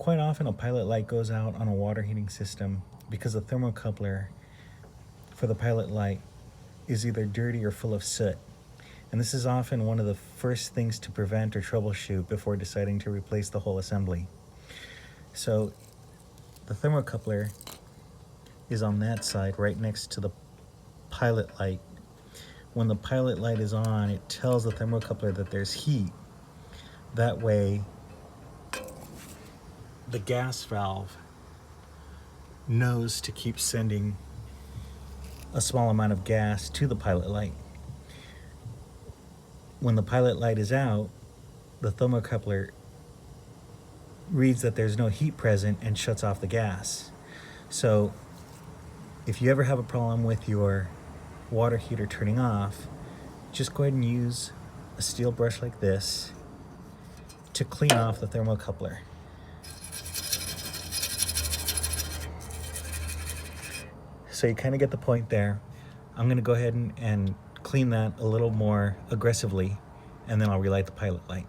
Quite often a pilot light goes out on a water heating system because the thermocoupler for the pilot light is either dirty or full of soot. And this is often one of the first things to prevent or troubleshoot before deciding to replace the whole assembly. So the thermocoupler is on that side right next to the pilot light. When the pilot light is on, it tells the thermocoupler that there's heat. That way the gas valve knows to keep sending a small amount of gas to the pilot light. When the pilot light is out, the thermocoupler reads that there's no heat present and shuts off the gas. So if you ever have a problem with your water heater turning off, just go ahead and use a steel brush like this to clean off the thermocoupler. So you kind of get the point there. I'm going to go ahead and clean that a little more aggressively, and then I'll relight the pilot light.